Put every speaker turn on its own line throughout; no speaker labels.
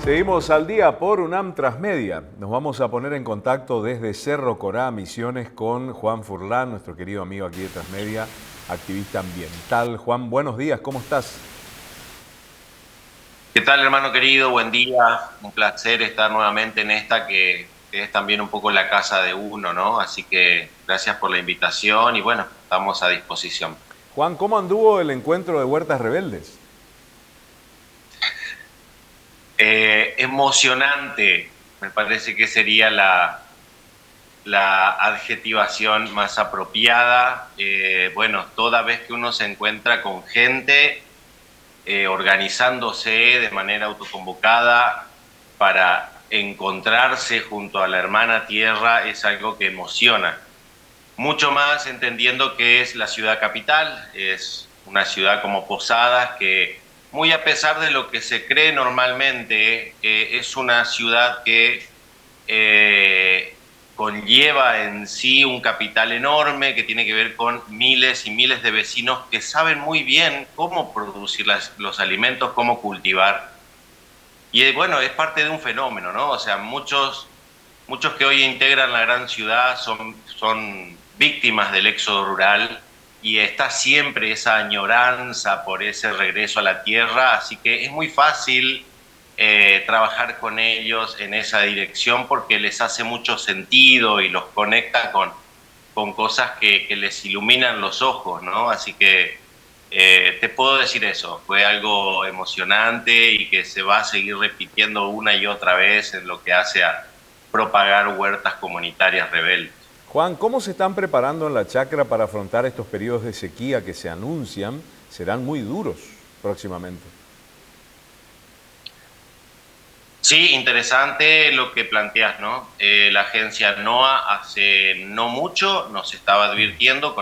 Seguimos al día por UNAM Transmedia. Nos vamos a poner en contacto desde Cerro Corá, Misiones, con Juan Furlan, nuestro querido amigo aquí de Transmedia, activista ambiental. Juan, buenos días, ¿cómo estás?
¿Qué tal, hermano querido? Buen día. Un placer estar nuevamente en esta que es también un poco la casa de uno, ¿no? Así que gracias por la invitación y bueno, estamos a disposición.
Juan, ¿cómo anduvo el encuentro de Huertas Rebeldes?
Emocionante, me parece que sería la adjetivación más apropiada. Bueno, toda vez que uno se encuentra con gente organizándose de manera autoconvocada para encontrarse junto a la hermana tierra es algo que emociona. Mucho más entendiendo que es la ciudad capital, es una ciudad como Posadas que muy a pesar de lo que se cree normalmente, es una ciudad que eh, conlleva en sí un capital enorme que tiene que ver con miles y miles de vecinos que saben muy bien cómo producir los alimentos, cómo cultivar. Y bueno, es parte de un fenómeno, ¿no? O sea, muchos que hoy integran la gran ciudad son víctimas del éxodo rural y está siempre esa añoranza por ese regreso a la tierra, así que es muy fácil trabajar con ellos en esa dirección porque les hace mucho sentido y los conecta con cosas que les iluminan los ojos, ¿no? Así que te puedo decir eso, fue algo emocionante y que se va a seguir repitiendo una y otra vez en lo que hace a propagar huertas comunitarias rebeldes.
Juan, ¿cómo se están preparando en la chacra para afrontar estos periodos de sequía que se anuncian? Serán muy duros próximamente.
Sí, interesante lo que planteas, ¿no? La agencia NOAA hace no mucho nos estaba advirtiendo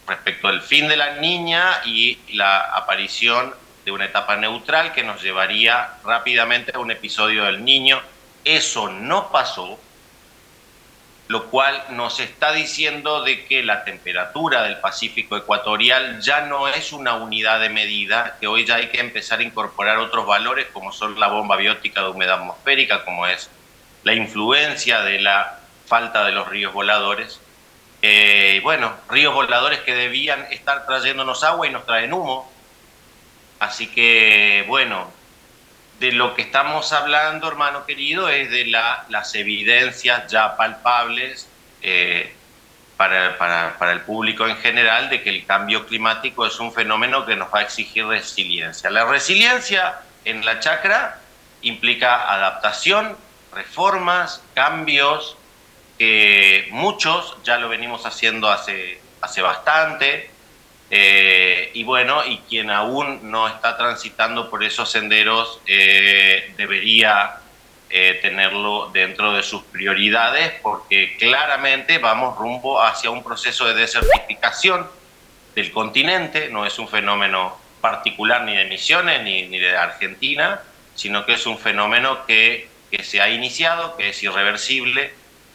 respecto al fin de la niña y la aparición de una etapa neutral que nos llevaría rápidamente a un episodio del niño. Eso no pasó, lo cual nos está diciendo de que la temperatura del Pacífico ecuatorial ya no es una unidad de medida, que hoy ya hay que empezar a incorporar otros valores como son la bomba biótica de humedad atmosférica, como es la influencia de la falta de los ríos voladores. Bueno, ríos voladores que debían estar trayéndonos agua y nos traen humo. Así que, bueno, de lo que estamos hablando, hermano querido, es de las evidencias ya palpables para el público en general de que el cambio climático es un fenómeno que nos va a exigir resiliencia. La resiliencia en la chacra implica adaptación, reformas, cambios, que muchos ya lo venimos haciendo hace bastante. Y bueno, y quien aún no está transitando por esos senderos debería tenerlo dentro de sus prioridades porque claramente vamos rumbo hacia un proceso de desertificación del continente, no es un fenómeno particular ni de Misiones ni de Argentina, sino que es un fenómeno que se ha iniciado, que es irreversible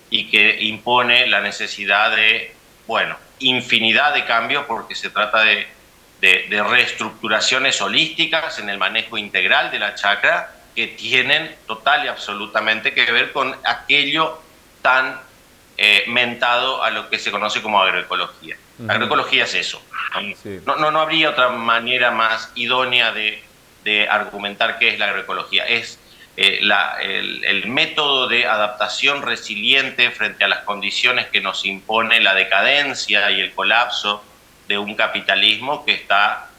y que impone la necesidad de, bueno, infinidad de cambios porque se trata de reestructuraciones holísticas en el manejo integral de la chacra que tienen total y absolutamente que ver con aquello tan mentado a lo que se conoce como agroecología. Agroecología es eso.
Sí.
No habría otra manera más idónea de argumentar qué es la agroecología. Es el método de adaptación resiliente frente a las condiciones que nos impone la decadencia y el colapso de un capitalismo que está,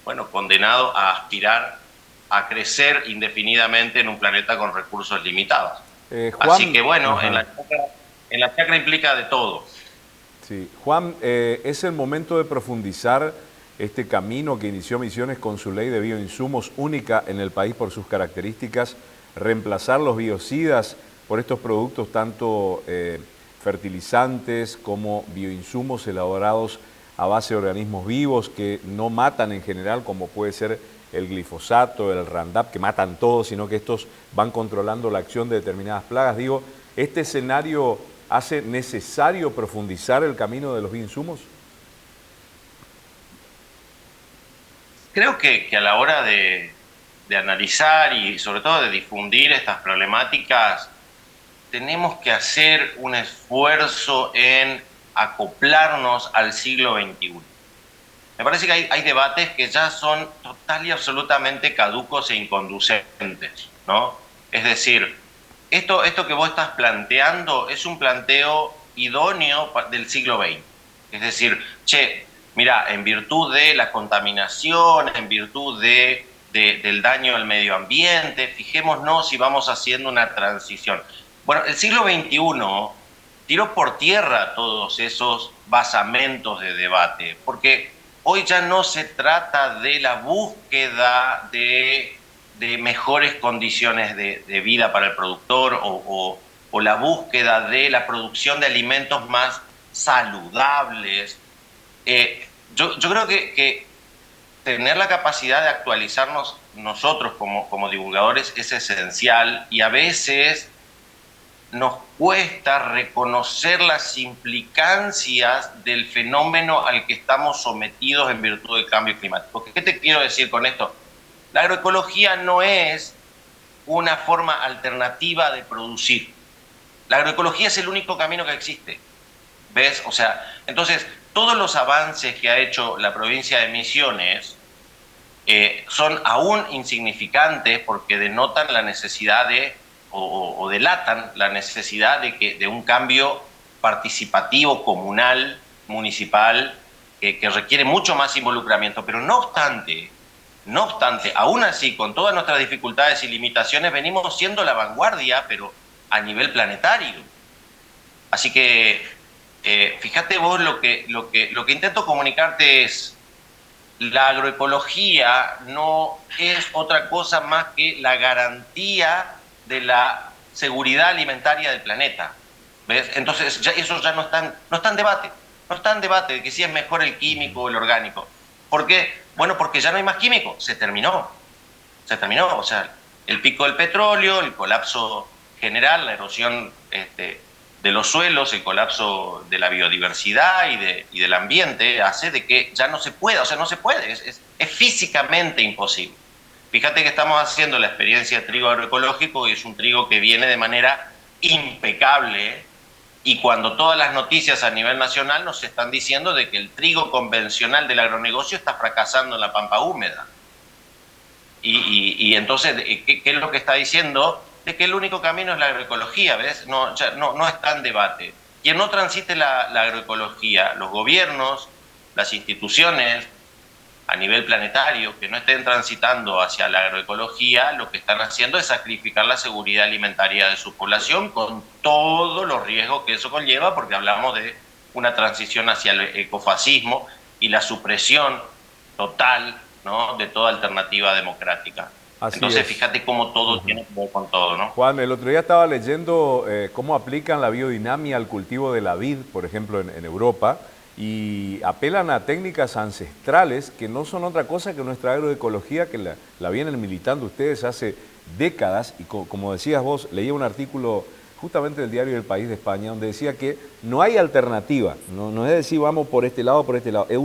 bueno, condenado a aspirar a crecer indefinidamente en un planeta con recursos limitados.
Juan,
así que bueno, en la chacra implica de todo.
Sí. Juan, es el momento de profundizar este camino que inició Misiones con su ley de bioinsumos única en el país por sus características, reemplazar los biocidas por estos productos tanto fertilizantes como bioinsumos elaborados a base de organismos vivos que no matan en general, como puede ser el glifosato, el Roundup, que matan todo, sino que estos van controlando la acción de determinadas plagas. Digo, este escenario hace necesario profundizar el camino de los bioinsumos?
Creo que a la hora de analizar y sobre todo de difundir estas problemáticas, tenemos que hacer un esfuerzo en acoplarnos al siglo XXI. Me parece que hay debates que ya son total y absolutamente caducos e inconducentes, ¿no? Es decir, esto que vos estás planteando es un planteo idóneo del siglo XX. Es decir, che, mira, en virtud de la contaminación, en virtud del daño al medio ambiente, fijémonos si vamos haciendo una transición. Bueno, el siglo XXI tiró por tierra todos esos basamentos de debate, porque hoy ya no se trata de la búsqueda de mejores condiciones de vida para el productor o la búsqueda de la producción de alimentos más saludables. Yo creo que tener la capacidad de actualizarnos nosotros como divulgadores es esencial, y a veces nos cuesta reconocer las implicancias del fenómeno al que estamos sometidos en virtud del cambio climático. ¿Qué te quiero decir con esto? La agroecología no es una forma alternativa de producir. La agroecología es el único camino que existe. ¿Ves? O sea, entonces, todos los avances que ha hecho la provincia de Misiones son aún insignificantes porque denotan la necesidad o delatan la necesidad de un cambio participativo, comunal, municipal, que requiere mucho más involucramiento. Pero no obstante, aún así, con todas nuestras dificultades y limitaciones, venimos siendo la vanguardia, pero a nivel planetario. Así que fíjate vos, lo que intento comunicarte es: la agroecología no es otra cosa más que la garantía de la seguridad alimentaria del planeta. ¿Ves? Entonces eso ya no está en debate. No está en debate de que si es mejor el químico o el orgánico. ¿Por qué? Bueno, porque ya no hay más químico. Se terminó. O sea, el pico del petróleo, el colapso general, la erosión de los suelos, el colapso de la biodiversidad y del ambiente hace de que ya no se pueda. O sea, no se puede. Es físicamente imposible. Fíjate que estamos haciendo la experiencia de trigo agroecológico, y es un trigo que viene de manera impecable, y cuando todas las noticias a nivel nacional nos están diciendo de que el trigo convencional del agronegocio está fracasando en la pampa húmeda. Y entonces, ¿qué es lo que está diciendo? De que el único camino es la agroecología, ¿ves? No está en debate. Quien no transite la agroecología, los gobiernos, las instituciones a nivel planetario que no estén transitando hacia la agroecología, lo que están haciendo es sacrificar la seguridad alimentaria de su población, con todos los riesgos que eso conlleva, porque hablamos de una transición hacia el ecofascismo y la supresión total, ¿no?, de toda alternativa democrática.
Así
Entonces,
es.
Fíjate cómo todo tiene que ver con todo, ¿no?
Juan, el otro día estaba leyendo cómo aplican la biodinamia al cultivo de la vid, por ejemplo, en Europa, y apelan a técnicas ancestrales que no son otra cosa que nuestra agroecología, que la vienen militando ustedes hace décadas. Y como decías vos, leía un artículo justamente del diario El País de España, donde decía que no hay alternativa, no es decir vamos por este lado o por este lado, es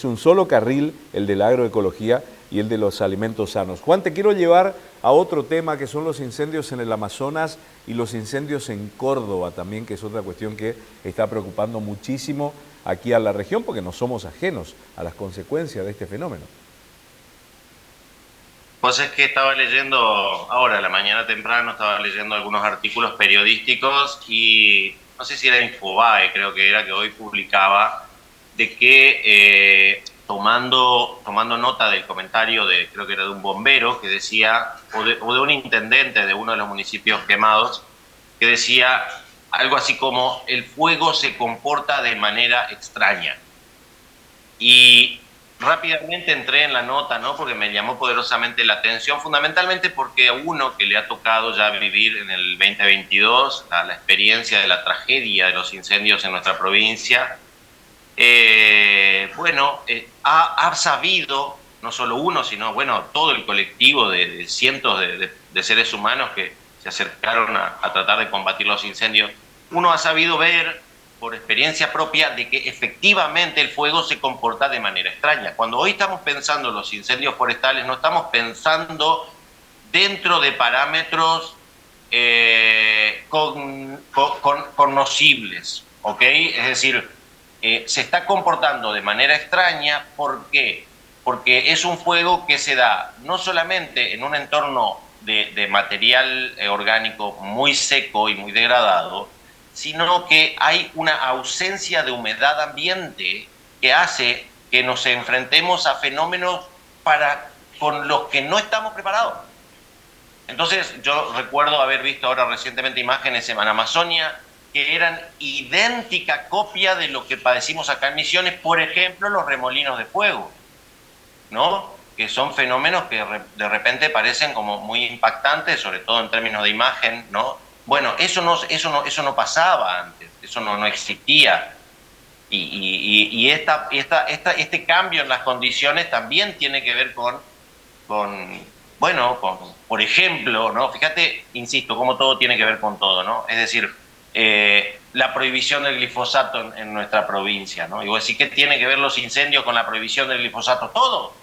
un solo carril el de la agroecología y el de los alimentos sanos. Juan, te quiero llevar a otro tema, que son los incendios en el Amazonas y los incendios en Córdoba también, que es otra cuestión que está preocupando muchísimo aquí a la región, porque no somos ajenos a las consecuencias de este fenómeno.
Pues es que estaba leyendo, ahora a la mañana temprano, estaba leyendo algunos artículos periodísticos, y no sé si era Infobae, creo que era, que hoy publicaba, de que tomando nota del comentario creo que era de un bombero que decía, o de un intendente de uno de los municipios quemados, que decía algo así como: el fuego se comporta de manera extraña. Y rápidamente entré en la nota, ¿no?, porque me llamó poderosamente la atención, fundamentalmente porque a uno que le ha tocado ya vivir en el 2022 la experiencia de la tragedia de los incendios en nuestra provincia, ha sabido, no solo uno, sino todo el colectivo de cientos de seres humanos que se acercaron a tratar de combatir los incendios, uno ha sabido ver por experiencia propia de que efectivamente el fuego se comporta de manera extraña. Cuando hoy estamos pensando en los incendios forestales, no estamos pensando dentro de parámetros cognoscibles, ¿ok? Es decir, se está comportando de manera extraña. ¿Por qué? Porque es un fuego que se da no solamente en un entorno de material orgánico muy seco y muy degradado, sino que hay una ausencia de humedad ambiente que hace que nos enfrentemos a fenómenos con los que no estamos preparados. Entonces yo recuerdo haber visto ahora recientemente imágenes en Amazonia que eran idéntica copia de lo que padecimos acá en Misiones, por ejemplo, los remolinos de fuego, ¿no? Que son fenómenos que de repente parecen como muy impactantes, sobre todo en términos de imagen, ¿no? Bueno, eso no pasaba antes, eso no existía. Y este cambio en las condiciones también tiene que ver por ejemplo, ¿no? Fíjate, insisto, cómo todo tiene que ver con todo, ¿no? Es decir, la prohibición del glifosato en nuestra provincia, ¿no? Y vos decís, ¿qué tiene que ver los incendios con la prohibición del glifosato? Todo,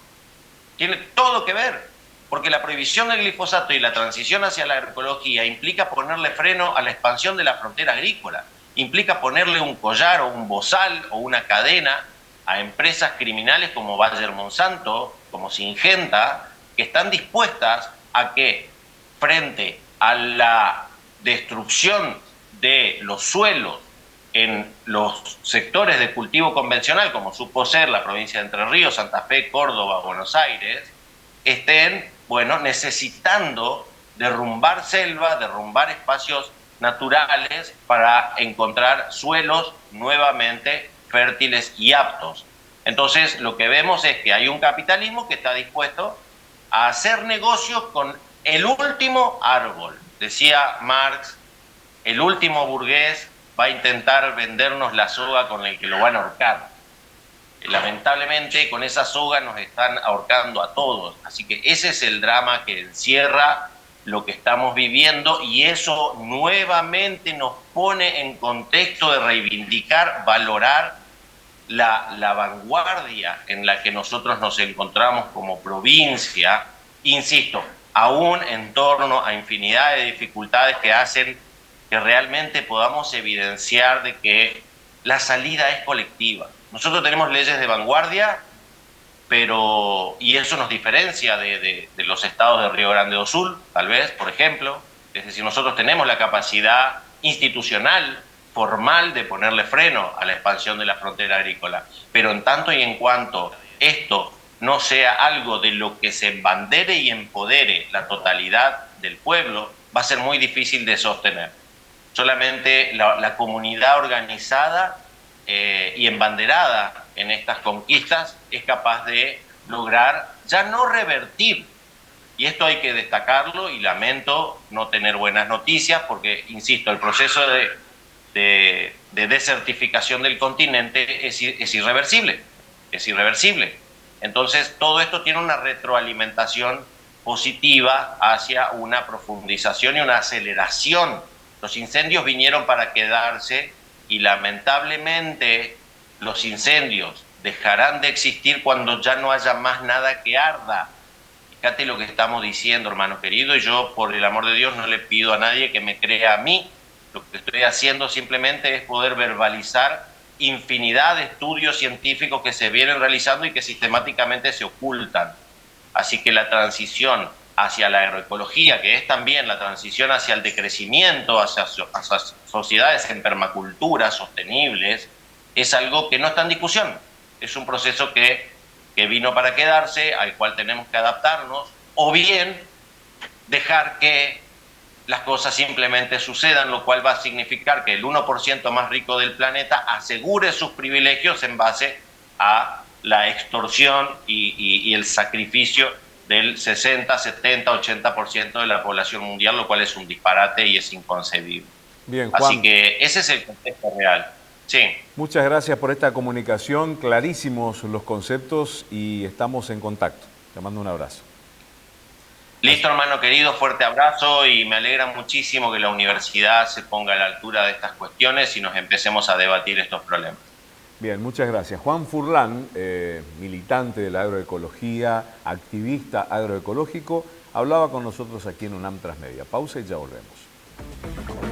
tiene todo que ver, porque la prohibición del glifosato y la transición hacia la agroecología implica ponerle freno a la expansión de la frontera agrícola, implica ponerle un collar o un bozal o una cadena a empresas criminales como Bayer Monsanto, como Syngenta, que están dispuestas a que, frente a la destrucción de los suelos en los sectores de cultivo convencional, como supo ser la provincia de Entre Ríos, Santa Fe, Córdoba, Buenos Aires, estén, necesitando derrumbar selva, derrumbar espacios naturales para encontrar suelos nuevamente fértiles y aptos. Entonces, lo que vemos es que hay un capitalismo que está dispuesto a hacer negocios con el último árbol. Decía Marx, el último burgués va a intentar vendernos la soga con la que lo van a ahorcar. Lamentablemente, con esa soga nos están ahorcando a todos. Así que ese es el drama que encierra lo que estamos viviendo, y eso nuevamente nos pone en contexto de reivindicar, valorar la vanguardia en la que nosotros nos encontramos como provincia, insisto, aún en torno a infinidad de dificultades que hacen que realmente podamos evidenciar de que la salida es colectiva. Nosotros tenemos leyes de vanguardia, y eso nos diferencia de los estados de Río Grande do Sul, tal vez, por ejemplo. Es decir, nosotros tenemos la capacidad institucional, formal, de ponerle freno a la expansión de la frontera agrícola. Pero en tanto y en cuanto esto no sea algo de lo que se embandere y empodere la totalidad del pueblo, va a ser muy difícil de sostener. Solamente la comunidad organizada y embanderada en estas conquistas es capaz de lograr ya no revertir. Y esto hay que destacarlo, y lamento no tener buenas noticias porque, insisto, el proceso de desertificación del continente es irreversible. Es irreversible. Entonces, todo esto tiene una retroalimentación positiva hacia una profundización y una aceleración. Los incendios vinieron para quedarse, y lamentablemente los incendios dejarán de existir cuando ya no haya más nada que arda. Fíjate lo que estamos diciendo, hermano querido, y yo, por el amor de Dios, no le pido a nadie que me crea a mí. Lo que estoy haciendo simplemente es poder verbalizar infinidad de estudios científicos que se vienen realizando y que sistemáticamente se ocultan. Así que la transición hacia la agroecología, que es también la transición hacia el decrecimiento, hacia sociedades en permacultura sostenibles, es algo que no está en discusión. Es un proceso que vino para quedarse, al cual tenemos que adaptarnos, o bien dejar que las cosas simplemente sucedan, lo cual va a significar que el 1% más rico del planeta asegure sus privilegios en base a la extorsión y el sacrificio del 60, 70, 80% de la población mundial, lo cual es un disparate y es inconcebible.
Bien, Juan.
Así que ese es el contexto real. Sí.
Muchas gracias por esta comunicación, clarísimos los conceptos, y estamos en contacto. Te mando un abrazo.
Listo, hermano querido, fuerte abrazo y me alegra muchísimo que la universidad se ponga a la altura de estas cuestiones y nos empecemos a debatir estos problemas.
Bien, muchas gracias. Juan Furlan, militante de la agroecología, activista agroecológico, hablaba con nosotros aquí en UNAM Transmedia. Pausa y ya volvemos.